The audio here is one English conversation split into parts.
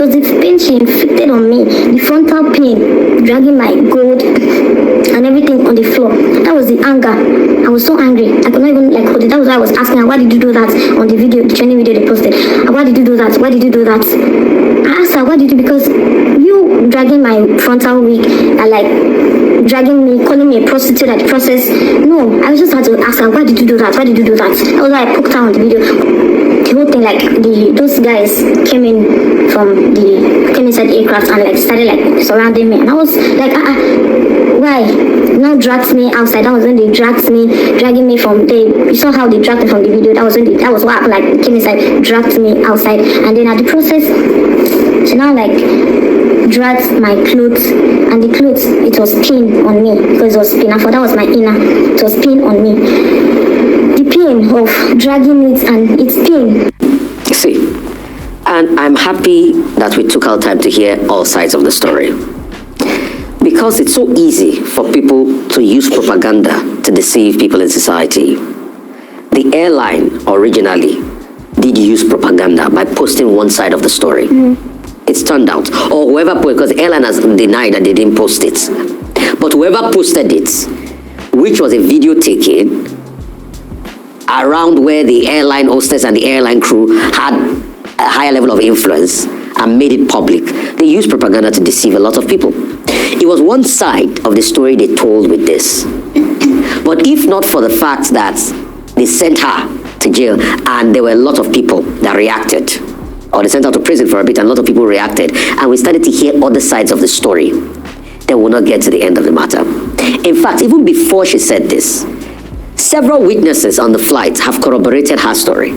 was the pain she inflicted on me, the frontal pain, dragging my gold and everything on the floor. That was the anger. I was so angry. I could not even like hold it. That was why I was asking her, why did you do that on the video, the training video they posted? Why did you do that? Why did you do that? I asked her, why did you? Because you dragging my frontal wig and like dragging me, calling me a prostitute at the process. No, I just had to ask her, why did you do that? Why did you do that? That was why I poked her on the video. The whole thing, like those guys came inside the aircraft and like started like surrounding me, and I was like, why? Now dragged me outside. That was when they dragging me from you saw how they dragged me from the video. That was what happened, like came inside, dragged me outside, and then at the process, she now like dragged my clothes, and the clothes, it was pinned on me because it was pinned. I thought that was my inner. It was pinned on me. The pain of dragging it and it's pain. See, and I'm happy that we took our time to hear all sides of the story, because it's so easy for people to use propaganda to deceive people in society. The airline originally did use propaganda by posting one side of the story. It's turned out, or whoever posted, because the airline has denied that they didn't post it, but whoever posted it, which was a video taken around where the airline hostess and the airline crew had a higher level of influence and made it public, they used propaganda to deceive a lot of people. It was one side of the story they told with this. But if not for the fact that they sent her to jail and there were a lot of people that reacted, or they sent her to prison for a bit and a lot of people reacted, and we started to hear other sides of the story, they will not get to the end of the matter. In fact, even before she said this, several witnesses on the flight have corroborated her story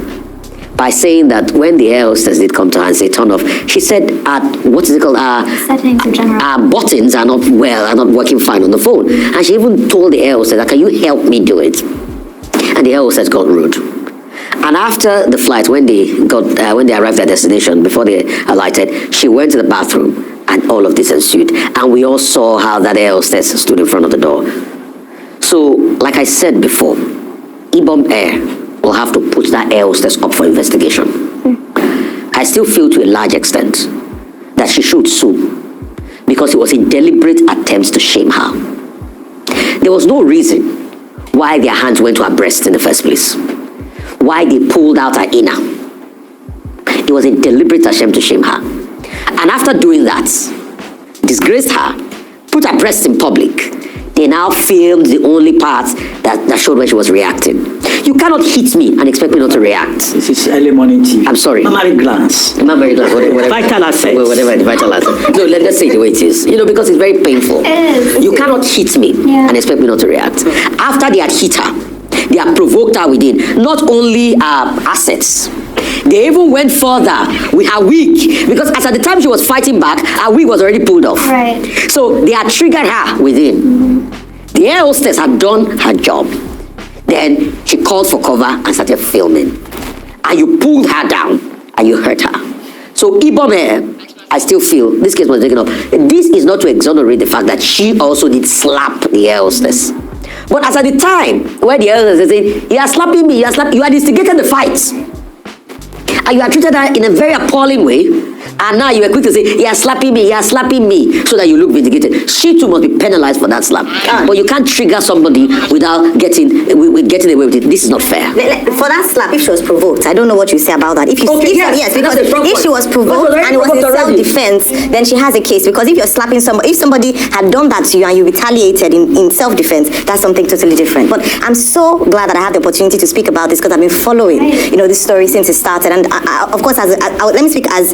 by saying that when the air hostess did come to her and say turn off, she said, settings in general, our buttons are not working fine on the phone. And she even told the air hostess, can you help me do it? And the air hostess got rude. And after the flight, when they arrived at their destination, before they alighted, she went to the bathroom and all of this ensued. And we all saw how that air hostess stood in front of the door. So, like I said before, Ibom Air will have to put that air hostess up for investigation. I still feel to a large extent that she should sue, because it was a deliberate attempt to shame her. There was no reason why their hands went to her breast in the first place, why they pulled out her inner. It was a deliberate attempt to shame her. And after doing that, disgraced her, put her breast in public, they now filmed the only part that showed where she was reacting. You cannot hit me and expect me not to react. This is early morning tea. I'm sorry. Mammary glance. Mammary glance. Whatever. Vital assets. Whatever, vital assets. No, let's say it the way it is. Because it's very painful. It is. You cannot hit me and expect me not to react. After they had hit her, they had provoked her within. Not only assets, they even went further with her wig, because as at the time she was fighting back, her wig was already pulled off. Right. So they had triggered her within. The air hostess had done her job. Then she called for cover and started filming. And you pulled her down and you hurt her. So Ibom Air, I still feel this case was taken up. This is not to exonerate the fact that she also did slap the air hostess. But as at the time where the air hostess said, you are slapping me, you had instigated the fight. And you had treated her in a very appalling way. And now you are quick to say, you are slapping me, so that you look vindicated. She too must be penalized for that slap. But you can't trigger somebody without getting away with it. This is not fair. For that slap, if she was provoked, I don't know what you say about that. Yes, because if she was provoked and it was in self-defense, then she has a case. Because if you're slapping somebody, if somebody had done that to you and you retaliated in self-defense, that's something totally different. But I'm so glad that I had the opportunity to speak about this, because I've been following, this story since it started. And of course, let me speak as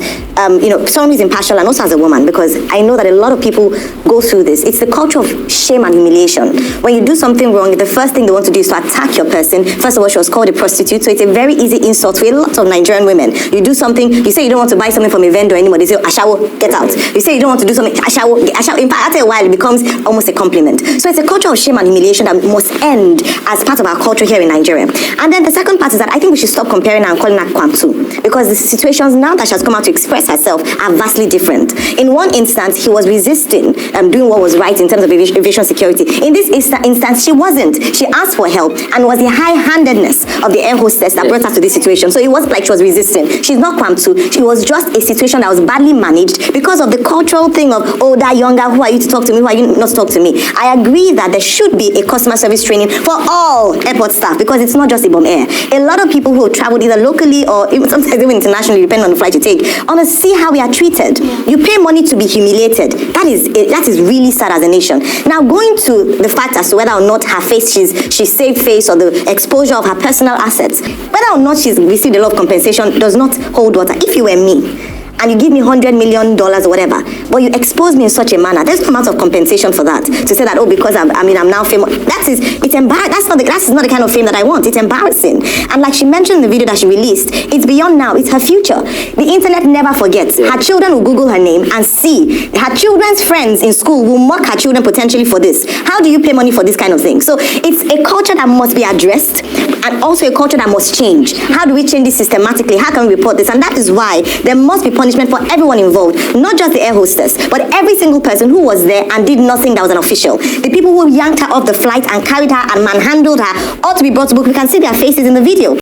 someone who's impartial and also as a woman, because I know that a lot of people go through this. It's the culture of shame and humiliation. When you do something wrong, the first thing they want to do is to attack your person. First of all, she was called a prostitute, so it's a very easy insult to a lot of Nigerian women. You do something, you say you don't want to buy something from a vendor anymore, they say, Ashawo, get out. You say you don't want to do something, Ashawo. In fact, after a while, it becomes almost a compliment. So it's a culture of shame and humiliation that must end as part of our culture here in Nigeria. And then the second part is that I think we should stop comparing her and calling her Kwantu, because the situations now that she has come out to express herself, herself are vastly different. In one instance, he was resisting doing what was right in terms of aviation security. In this instance, she wasn't. She asked for help, and was the high-handedness of the air hostess that brought her to this situation. So it wasn't like she was resisting. She's not Kwamtu. She was just a situation that was badly managed because of the cultural thing of older, younger, who are you to talk to me, who are you not to talk to me. I agree that there should be a customer service training for all airport staff, because it's not just Ibom Air. A lot of people who have traveled either locally or even sometimes even internationally, depending on the flight you take, want to see how we are treated. You pay money to be humiliated. That is really sad as a nation. Now, going to the fact as to whether or not her face, she's saved face, or the exposure of her personal assets, whether or not she's received a lot of compensation does not hold water. If you were me, and you give me $100 million or whatever, but you expose me in such a manner, there's no amount of compensation for that. To say that, oh, because I'm now famous, it's embarrassing. That's not the kind of fame that I want. It's embarrassing. And like she mentioned in the video that she released, it's beyond now. It's her future. The internet never forgets. Her children will Google her name and see. Her children's friends in school will mock her children potentially for this. How do you pay money for this kind of thing? So it's a culture that must be addressed, and also a culture that must change. How do we change this systematically? How can we report this? And that is why there must be punishment for everyone involved, not just the air hostess, but every single person who was there and did nothing that was an official. The people who yanked her off the flight and carried her and manhandled her ought to be brought to book. We can see their faces in the video.